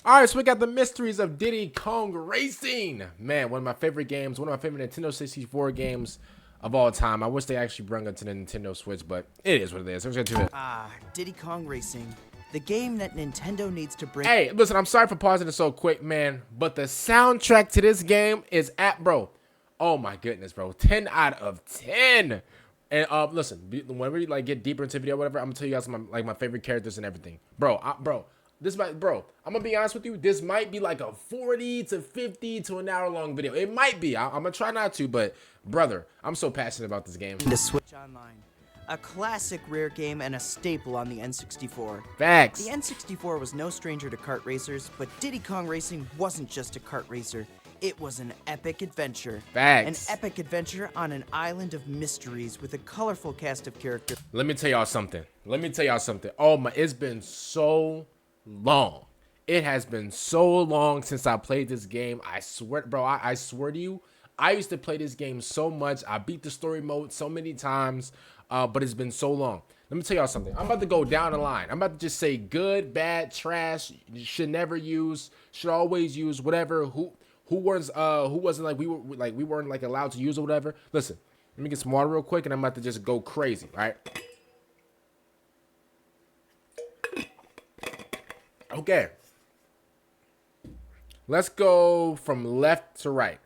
All right, so we got the mysteries of Diddy Kong Racing. Man, one of my favorite games, one of my favorite Nintendo 64 games of all time. I wish they actually brought it to the Nintendo Switch, but it is what it is. Let's get to it. Diddy Kong Racing, the game that Nintendo needs to bring. Hey, listen, I'm sorry for pausing it so quick, man, but the soundtrack to this game is bro. Oh my goodness, bro. 10 out of 10. And listen, whenever you like get deeper into video, whatever, I'm gonna tell you guys my favorite characters and everything, bro. I'm gonna be honest with you. This might be like a 40 to 50 to an hour long video. It might be. I'm gonna try not to, but brother, I'm so passionate about this game. To Switch Online. A classic Rare game and a staple on the N64. Facts. The N64 was no stranger to kart racers, but Diddy Kong Racing wasn't just a kart racer. It was an epic adventure. Facts. An epic adventure on an island of mysteries with a colorful cast of characters. Let me tell y'all something. Oh my, it's been so long. It has been so long since I played this game. I swear, bro, I swear to you, I used to play this game so much. I beat the story mode so many times, but it's been so long. Let me tell y'all something. I'm about to go down the line. I'm about to just say good, bad, trash, should never use, should always use, whatever. Who wasn't like we weren't like allowed to use or whatever. Listen, let me get some water real quick, and I'm about to just go crazy, all right? Okay. Let's go from left to right.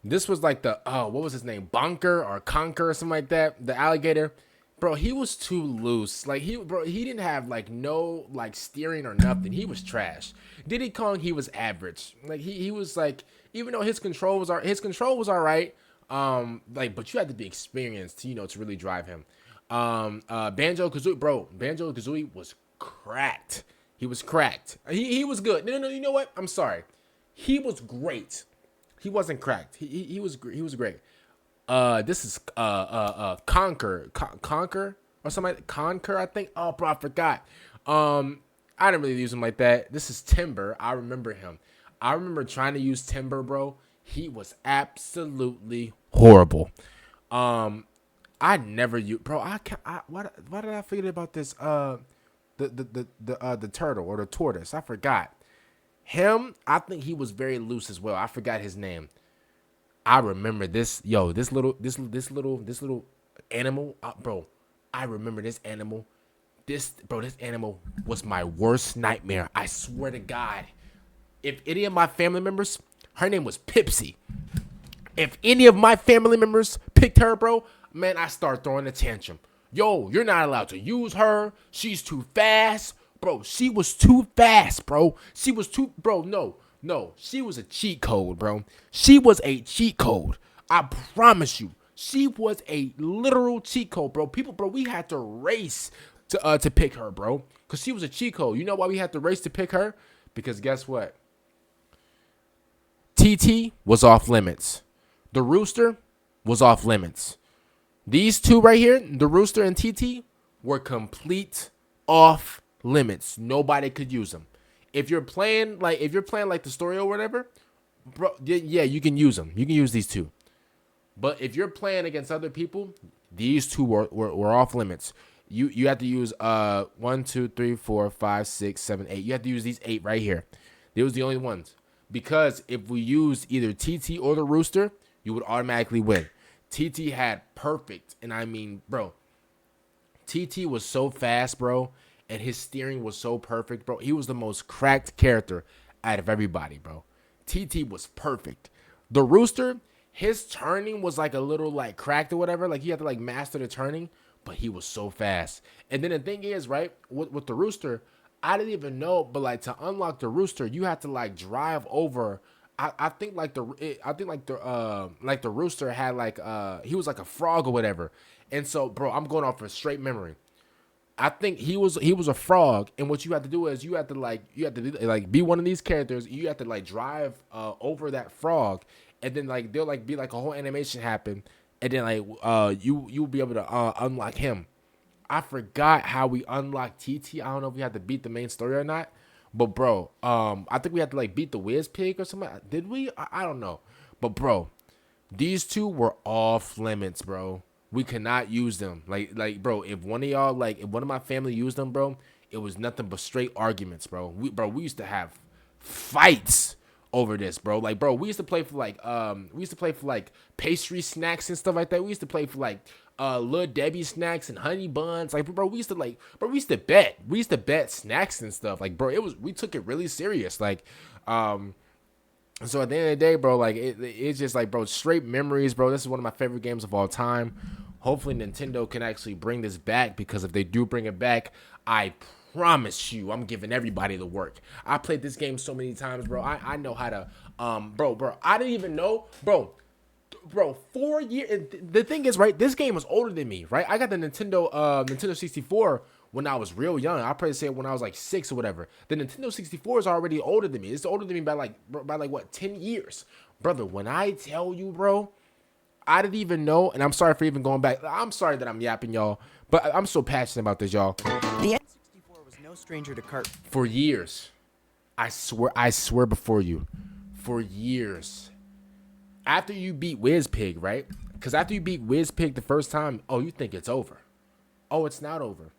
This was like the, what was his name? Bonker or Conker or something like that. The alligator. Bro, he was too loose. Like, he didn't have, like, no, like, steering or nothing. He was trash. Diddy Kong, he was average. Like, he was, like, even though his control was all right, like, but you had to be experienced to, to really drive him. Banjo Kazooie, bro, Banjo Kazooie was cracked. He was cracked. He was good. No, you know what? I'm sorry. He was great. He wasn't cracked. He was great. This is conker or something like conker, I think. Oh, bro, I forgot. I didn't really use him like that. This is Timber. I remember him. I remember trying to use Timber, bro. He was absolutely horrible. I never use, bro. Why did I forget about this? The turtle or the tortoise. I forgot. Him, I think he was very loose as well. I forgot his name. I remember this, this little animal, bro. I remember this animal. This animal was my worst nightmare. I swear to God. If any of my family members, her name was Pipsy. If any of my family members picked her, bro, man, I start throwing a tantrum. Yo, you're not allowed to use her. She's too fast. Bro, she was too fast, bro. She was too, bro, no, she was a cheat code, bro. She was a cheat code. I promise you. She was a literal cheat code, bro. We had to race to pick her, bro. Because she was a cheat code. You know why we had to race to pick her? Because guess what? TT was off limits. The Rooster was off limits. These two right here, the Rooster and TT, were complete off limits. Nobody could use them. If you're playing like the story or whatever, bro, yeah, you can use them. You can use these two. But if you're playing against other people, these two were off limits. You have to use 1, 2, 3, 4, 5, 6, 7, 8. You have to use these 8 right here. They was the only ones. Because if we used either TT or the Rooster, you would automatically win. TT had perfect, and I mean, bro, TT was so fast, bro, and his steering was so perfect, bro. He was the most cracked character out of everybody, bro. TT was perfect. The Rooster, his turning was like a little like cracked or whatever. Like you had to like master the turning, but he was so fast. And then the thing is, right, with the Rooster, I didn't even know, but like to unlock the Rooster, you had to like drive over. I think the Rooster had like he was like a frog or whatever. And so, bro, I'm going off of straight memory. I think he was a frog, and what you have to do is you have to be one of these characters. You have to like drive over that frog, and then like there'll like be like a whole animation happen, and then like you'll be able to unlock him. I forgot how we unlocked TT. I don't know if we had to beat the main story or not. But bro, I think we had to like beat the wizpig or something. Did we? I don't know. But bro, these two were off limits, bro. We cannot use them. Like bro, if one of my family used them, bro, it was nothing but straight arguments, bro. We used to have fights over this, bro. Like, bro, we used to play for like pastry snacks and stuff like that. We used to play for like Lil Debbie snacks and honey buns. Like, bro, we used to bet. We used to bet snacks and stuff. Like, bro, we took it really serious. Like, so at the end of the day, bro, like it's just like, bro, straight memories, bro. This is one of my favorite games of all time. Hopefully Nintendo can actually bring this back, because if they do bring it back, I promise you, I'm giving everybody the work. I played this game so many times, bro. I know how to, bro. I didn't even know, bro. 4 years. The thing is, right, this game was older than me, right? I got the Nintendo 64 when I was real young. I probably say when I was like 6 or whatever. The Nintendo 64 is already older than me. It's older than me by like what, 10 years, brother. When I tell you, bro, I didn't even know, and I'm sorry for even going back. I'm sorry that I'm yapping, y'all, but I'm so passionate about this, y'all. The N64 was no stranger to kart. For years, I swear before you, for years. After you beat wizpig, right? Because after you beat wizpig the first time, oh, you think it's over. Oh, it's not over.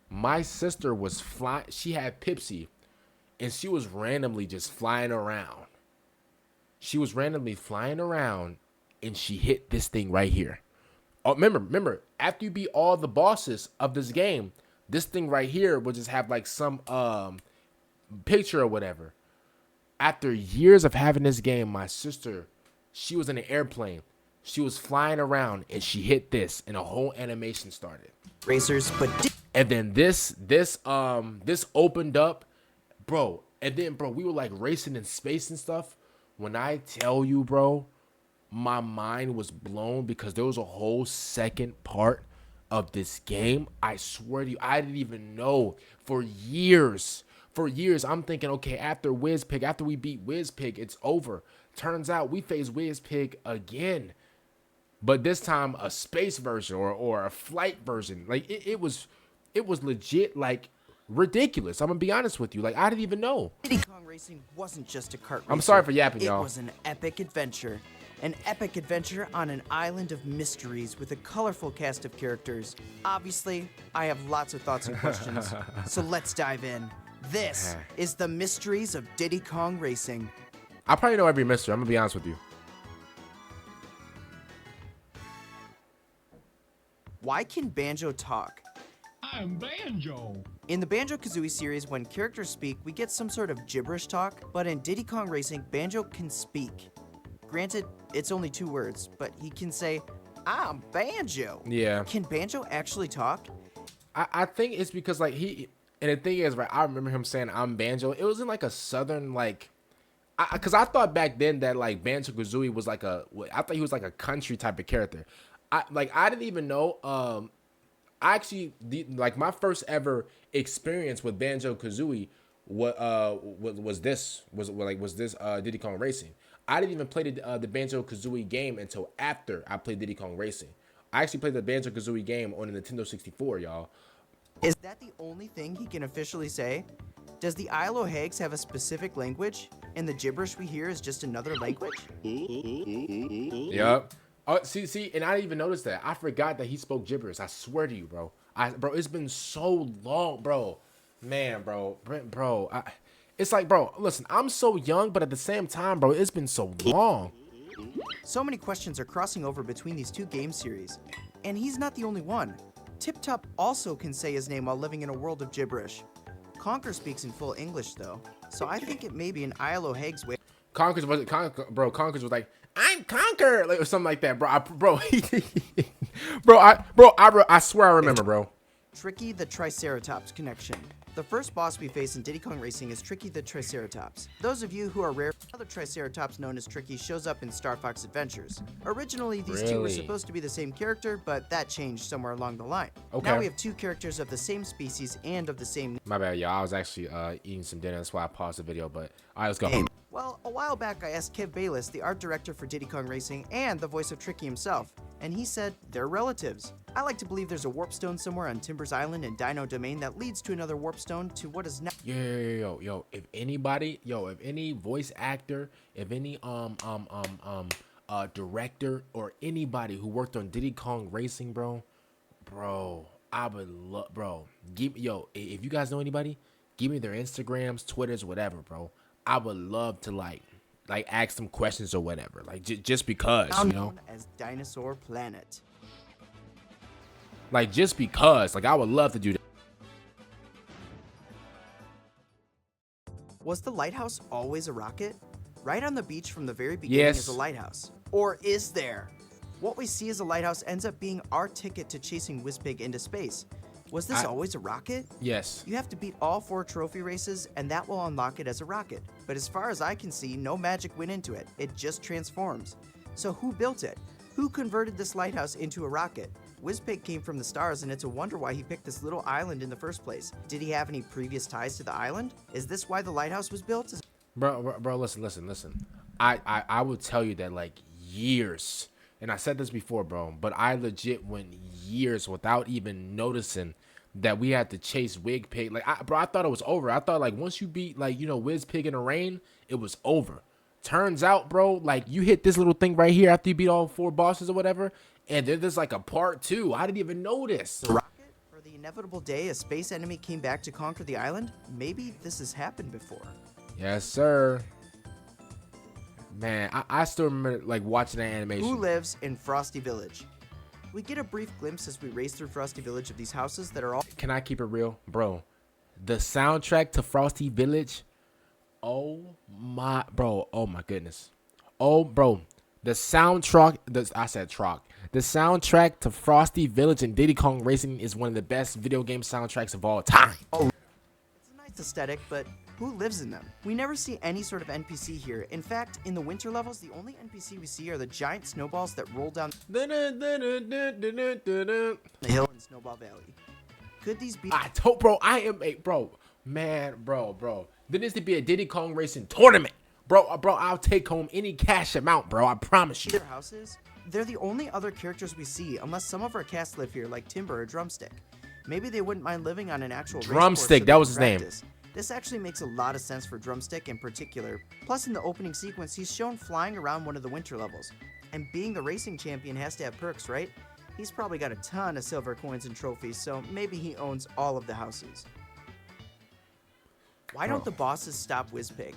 My sister was flying. She had Pipsy, and she was randomly just flying around. She was randomly flying around, and she hit this thing right here. Oh, remember, after you beat all the bosses of this game, this thing right here will just have like some picture or whatever. After years of having this game, my sister, she was in an airplane. She was flying around, and she hit this, and a whole animation started. Racers, but and then this opened up, bro. And then, bro, we were like racing in space and stuff. When I tell you, bro, my mind was blown, because there was a whole second part of this game. I swear to you, I didn't even know. For years, I'm thinking, okay, after we beat wizpig, it's over. Turns out we face wizpig again, but this time a space version or a flight version. Like it was legit, like ridiculous. I'm gonna be honest with you. Like, I didn't even know. Diddy Kong Racing wasn't just a kart racer. I'm sorry for yapping, y'all. It was an epic adventure. An epic adventure on an island of mysteries with a colorful cast of characters. Obviously, I have lots of thoughts and questions, so let's dive in. This is the mysteries of Diddy Kong Racing. I probably know every mystery. I'm gonna be honest with you. Why can Banjo talk? I'm Banjo. In the Banjo-Kazooie series, when characters speak, we get some sort of gibberish talk, but in Diddy Kong Racing, Banjo can speak. Granted, it's only 2 words, but he can say, "I'm Banjo." Yeah. Can Banjo actually talk? I think it's because, like, and the thing is, right, I remember him saying, "I'm Banjo." It was in like a southern, like, because I thought back then that like Banjo-Kazooie was like I thought he was like a country type of character. I didn't even know. I actually, like, my first ever experience with Banjo-Kazooie was this Diddy Kong Racing. I didn't even play the Banjo-Kazooie game until after I played Diddy Kong Racing. I actually played the Banjo-Kazooie game on the Nintendo 64, y'all. Is that the only thing he can officially say? Does the Isle of Hags have a specific language, and the gibberish we hear is just another language? Yep. Oh, see, and I didn't even notice that. I forgot that he spoke gibberish. I swear to you, bro. Bro, it's been so long, bro. Man, bro. It's like, bro, listen, I'm so young, but at the same time, bro, it's been so long. So many questions are crossing over between these 2 game series, and he's not the only one. Tiptup also can say his name while living in a world of gibberish. Conker speaks in full English, though, so I think it may be an Isle of Hags way. Conker was like, "I'm Conker," like, or something like that, bro. I swear I remember, bro. Tricky the Triceratops connection. The first boss we face in Diddy Kong Racing is Tricky the Triceratops. Those of you who are rare, another Triceratops known as Tricky shows up in Star Fox Adventures. Originally, these 2 were supposed to be the same character, but that changed somewhere along the line. Okay. Now we have 2 characters of the same species and of the same My bad, y'all. I was actually eating some dinner. That's why I paused the video, but all right, let's go. name. Well, a while back I asked Kev Bayless, the art director for Diddy Kong Racing and the voice of Tricky himself, and he said they're relatives. I like to believe there's a warp stone somewhere on Timbers Island in Dino Domain that leads to another warp stone to what is now. Yo, if any voice actor, if any director or anybody who worked on Diddy Kong Racing, bro, I would love, bro. If you guys know anybody, give me their Instagrams, Twitters, whatever, bro. I would love to like ask them questions or whatever, like just because, Now you know, known as Dinosaur Planet. like just because, like I would love to do that. Was the lighthouse always a rocket? Right on the beach from the very beginning Yes. is a lighthouse. Or is there? What we see as a lighthouse ends up being our ticket to chasing Wizpig into space. Was this always a rocket? Yes. You have to beat all 4 trophy races, and that will unlock it as a rocket. But as far as I can see, no magic went into it. It just transforms. So who built it? Who converted this lighthouse into a rocket? Wizpig came from the stars, and it's a wonder why he picked this little island in the first place. Did he have any previous ties to the island? Is this why the lighthouse was built? Bro, listen. I would tell you that like years, and I said this before, bro, but I legit went years without even noticing that we had to chase Wigpig. Like, I thought it was over. I thought like once you beat like, you know, Wizpig in the rain, it was over. Turns out, bro, like you hit this little thing right here after you beat all 4 bosses or whatever, and then there's like a part 2. I didn't even know this. Rocket? For the inevitable day a space enemy came back to conquer the island? Maybe this has happened before. Yes, sir. Man, I still remember like watching that animation. Who lives in Frosty Village? We get a brief glimpse as we race through Frosty Village of these houses that are all... Can I keep it real? Bro, the soundtrack to Frosty Village, oh my goodness. Oh, bro, the soundtrack, the soundtrack to Frosty Village and Diddy Kong Racing is one of the best video game soundtracks of all time. It's a nice aesthetic, but who lives in them? We never see any sort of NPC here. In fact, in the winter levels, the only NPC we see are the giant snowballs that roll down the hill in Snowball Valley. Could these be... Bro. There needs to be a Diddy Kong Racing tournament. Bro, I'll take home any cash amount, bro. I promise you. their houses? They're the only other characters we see, unless some of our cast live here, like Timber or Drumstick. Maybe they wouldn't mind living on an actual race course Drumstick, so that they was can his name. practice. This actually makes a lot of sense for Drumstick in particular. Plus, in the opening sequence, he's shown flying around one of the winter levels. And being the racing champion has to have perks, right? He's probably got a ton of silver coins and trophies, so maybe he owns all of the houses. Why don't the bosses stop Wizpig?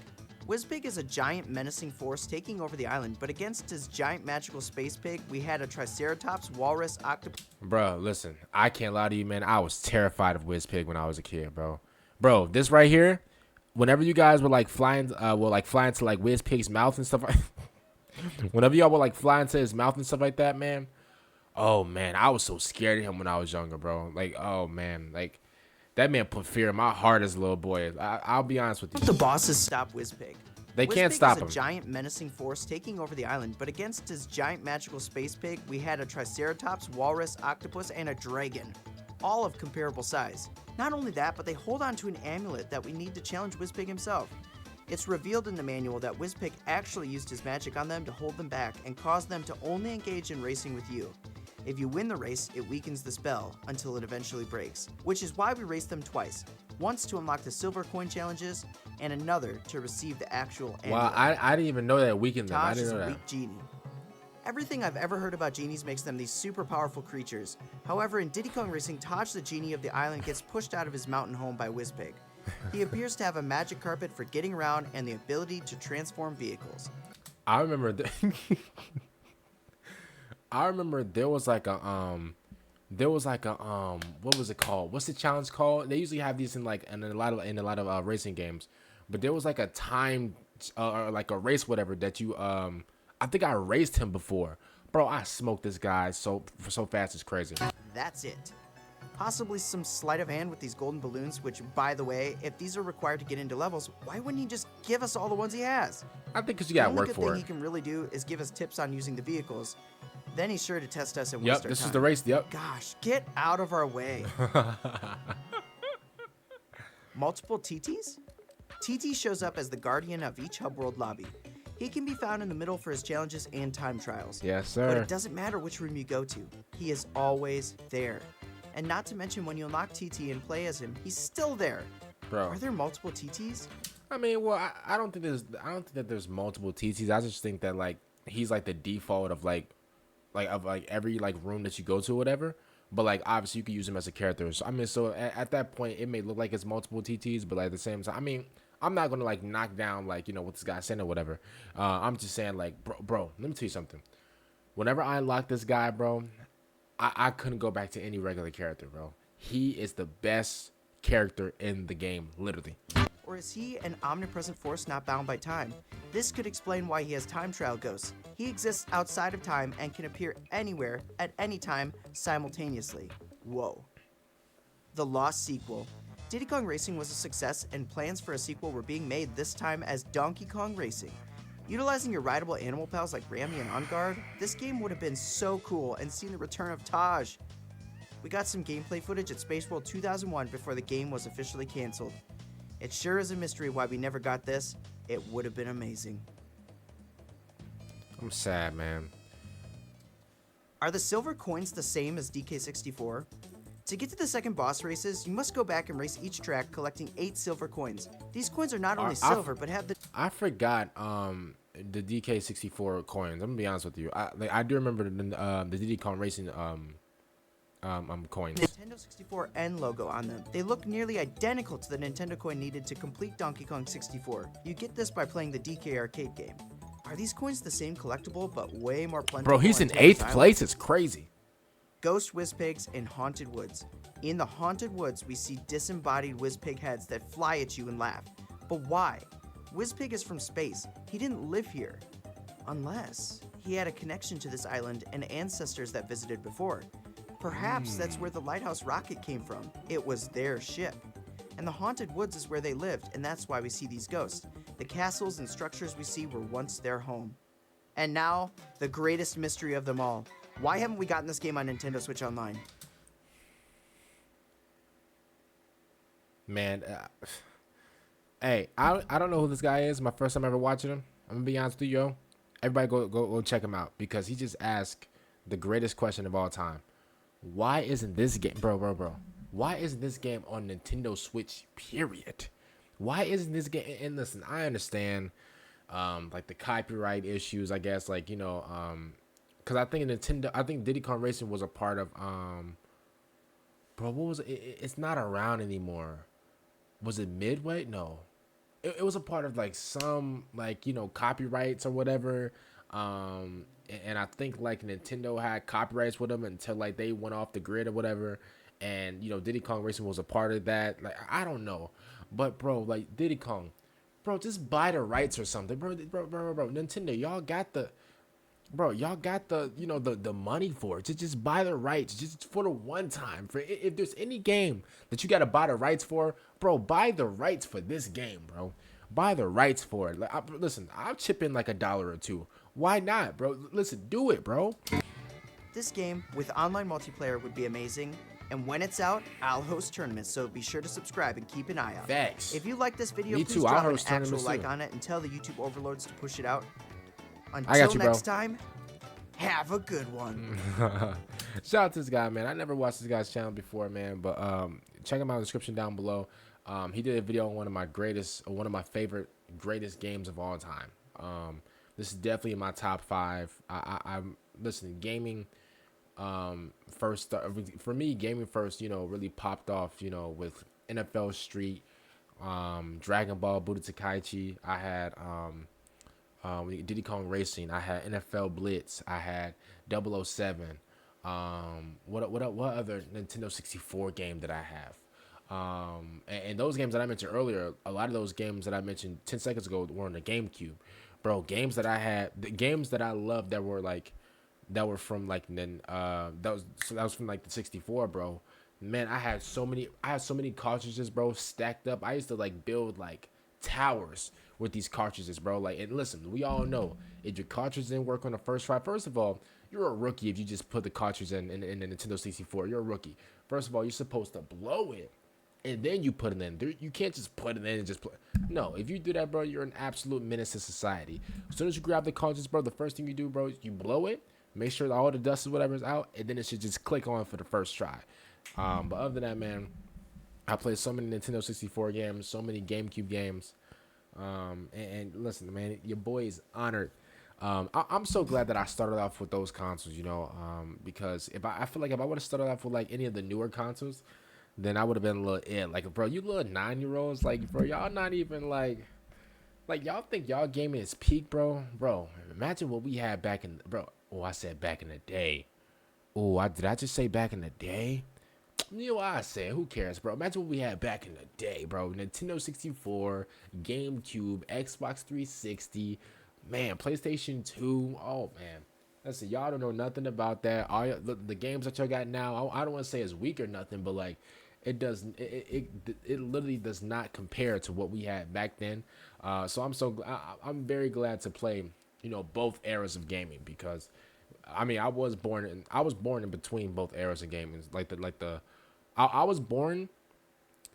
Wizpig is a giant menacing force taking over the island, but against his giant magical space pig, we had a triceratops, walrus, octopus... Bro, listen, I can't lie to you, man. I was terrified of Wizpig when I was a kid, bro. Bro, this right here, whenever you guys were like flying to like Wizpig's mouth and stuff, whenever y'all were like flying to his mouth and stuff like that, man. Oh man, I was so scared of him when I was younger, bro. Like, oh man, like that man put fear in my heart as a little boy. I'll be honest with you. The bosses stop Wizpig. They can't stop him. Wizpig is a giant menacing force taking over the island, but against his giant magical space pig, we had a triceratops, walrus, octopus, and a dragon, all of comparable size. Not only that, but they hold on to an amulet that we need to challenge Wizpig himself. It's revealed in the manual that Wizpig actually used his magic on them to hold them back and cause them to only engage in racing with you. If you win the race, it weakens the spell until it eventually breaks, which is why we race them twice. Once to unlock the silver coin challenges, and another to receive the actual amulet. Wow, I didn't even know that weakened them. I Taj didn't is know a that. weak genie. Everything I've ever heard about genies makes them these super powerful creatures. However, in Diddy Kong Racing, Taj the genie of the island gets pushed out of his mountain home by Wizpig. He appears to have a magic carpet for getting around and the ability to transform vehicles. I remember I remember there was like a what was it called? What's the challenge called? They usually have these in a lot of racing games, but there was like a time or like a race whatever that you I think I raced him before. Bro, I smoked this guy so fast it's crazy. That's it. Possibly some sleight of hand with these golden balloons, which, by the way, if these are required to get into levels, why wouldn't he just give us all the ones he has? I think because you gotta work The for only good it. thing he can really do is give us tips on using the vehicles. Then he's sure to test us and Yep, waste our this time. is the race. Yep. Gosh, get out of our way. Multiple TTs? TT shows up as the guardian of each hub world lobby. He can be found in the middle for his challenges and time trials. Yes, But sir. it doesn't matter which room you go to. He is always there. And not to mention when you unlock TT and play as him, he's still there. Bro. Are there multiple TTs? I mean, well, I don't think that there's multiple TTs. I just think that like he's like the default of like every like room that you go to or whatever. But like obviously you can use him as a character. So I mean, so at that point it may look like it's multiple TTs, but like at the same time, I mean, I'm not gonna like knock down like what this guy's saying or whatever. I'm just saying like, bro. Let me tell you something. Whenever I unlock this guy, bro, I couldn't go back to any regular character, bro. He is the best character in the game, literally. Or is he an omnipresent force not bound by time? This could explain why he has time trial ghosts. He exists outside of time and can appear anywhere at any time simultaneously. Whoa. The Lost Sequel. Diddy Kong Racing was a success, and plans for a sequel were being made, this time as Donkey Kong Racing. Utilizing your rideable animal pals like Ramy and On Guard, this game would have been so cool and seen the return of Taj. We got some gameplay footage at Space World 2001 before the game was officially canceled. It sure is a mystery why we never got this. It would have been amazing. I'm sad, man. Are the silver coins the same as DK64? To get to the second boss races, you must go back and race each track collecting 8 silver coins. These coins are not only silver, but have the... I forgot the DK64 coins. I'm gonna be honest with you. I do remember the Diddy Kong Racing coins. Nintendo 64 N logo on them. They look nearly identical to the Nintendo coin needed to complete Donkey Kong 64. You get this by playing the DK arcade game. Are these coins the same collectible, but way more plentiful? Bro, he's in 8th place. It's crazy. Ghost wizpigs in Haunted Woods. In the Haunted Woods, we see disembodied wizpig heads that fly at you and laugh. But why? Wizpig is from space. He didn't live here. Unless he had a connection to this island and ancestors that visited before. Perhaps that's where the Lighthouse rocket came from. It was their ship. And the Haunted Woods is where they lived, and that's why we see these ghosts. The castles and structures we see were once their home. And now, the greatest mystery of them all. Why haven't we gotten this game on Nintendo Switch Online? Man, hey, I don't know who this guy is. My first time ever watching him. I'm gonna be honest with you, yo. Everybody go check him out because he just asked the greatest question of all time. Why isn't this game, bro? Why isn't this game on Nintendo Switch? Period. Why isn't this game? And listen, I understand, like the copyright issues. I guess, like because I think Diddy Kong Racing was a part of, bro. What was it? It's not around anymore. Was it Midway? No, it was a part of like some like copyrights or whatever. And I think like Nintendo had copyrights with them until like they went off the grid or whatever. And Diddy Kong Racing was a part of that. Like I don't know, but bro, like Diddy Kong, bro, just buy the rights or something, bro. Nintendo, y'all got the the money for it. Just buy the rights, just for the one time. For if there's any game that you gotta buy the rights for, bro, buy the rights for this game, bro. Buy the rights for it. Like, listen, I'll chip in like $1 or $2. Why not, bro? Listen, do it, bro. This game with online multiplayer would be amazing. And when it's out, I'll host tournaments, so be sure to subscribe and keep an eye out. Facts. If you like this video, Me please too. drop I'll an host actual tournaments like too. on it and tell the YouTube overlords to push it out. I got Until you, bro. next time, have a good one. Shout out to this guy, man. I never watched this guy's channel before, man, but check him out in the description down below. He did a video on one of my favorite greatest games of all time. This is definitely in my top 5. I'm listening. Gaming first for me. Gaming first, really popped off, with NFL Street, Dragon Ball, Budokai Tenkaichi. I had Diddy Kong Racing. I had NFL Blitz. I had 007. What other Nintendo 64 game did I have? And those games that I mentioned earlier, a lot of those games that I mentioned 10 seconds ago were on the GameCube. Bro, games that I had, the games that I loved that were from like that was from like the 64, bro. Man, I had so many cartridges, bro, stacked up. I used to like build like towers with these cartridges, bro. Like, and listen, we all know if your cartridge didn't work on the first try, first of all, you're a rookie if you just put the cartridge in the Nintendo 64. You're a rookie. First of all, you're supposed to blow it, and then you put it in. You can't just put it in and just play. No, if you do that, bro, you're an absolute menace to society. As soon as you grab the cartridge, bro, the first thing you do, bro, is you blow it, make sure that all the dust or whatever is out, and then it should just click on for the first try. But other than that, man, I played so many Nintendo 64 games, so many GameCube games. And listen, man, your boy is honored. I'm so glad that I started off with those consoles, because I feel like if I would have started off with like any of the newer consoles, then I would have been a little like, bro, you little 9-year-olds, like, bro, y'all not even like y'all think y'all gaming is peak, bro. Imagine what we had back in, bro. Oh, I said back in the day. Oh, did I just say back in the day? You know what I said? Who cares, bro? Imagine what we had back in the day, bro. Nintendo 64, GameCube, Xbox 360, man, PlayStation 2. Oh man, listen, y'all don't know nothing about that. All the games that y'all got now, I don't want to say it's weak or nothing, but like, it doesn't. It literally does not compare to what we had back then. So I'm very glad to play, both eras of gaming because, I mean, I was born in between both eras of gaming. I was born.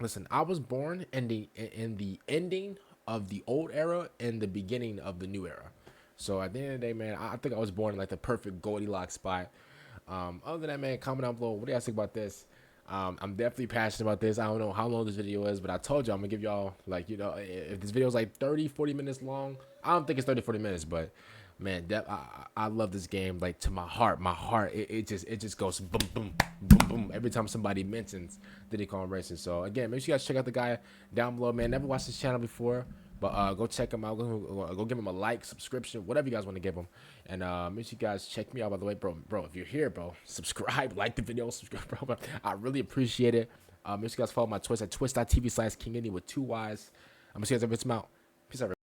Listen, I was born in the ending of the old era and the beginning of the new era. So at the end of the day, man, I think I was born in like the perfect Goldilocks spot. Other than that, man, comment down below. What do you guys think about this? I'm definitely passionate about this. I don't know how long this video is, but I told you I'm gonna give y'all, like, if this video is like 30-40 minutes long, I don't think it's 30-40 minutes, but man, I love this game like to my heart. It just goes boom boom boom boom every time somebody mentions Diddy Kong Racing. So again, make sure you guys check out the guy down below, man. Never watched this channel before, but go check him out. Go give him a like, subscription, whatever you guys want to give him. And make sure you guys check me out, by the way, bro. If you're here, bro, subscribe, like the video, subscribe, bro. I really appreciate it. Make sure you guys follow my Twitch at twitch.tv/KingIndy with 2 Ys. I'm gonna see you guys every time out. Peace out.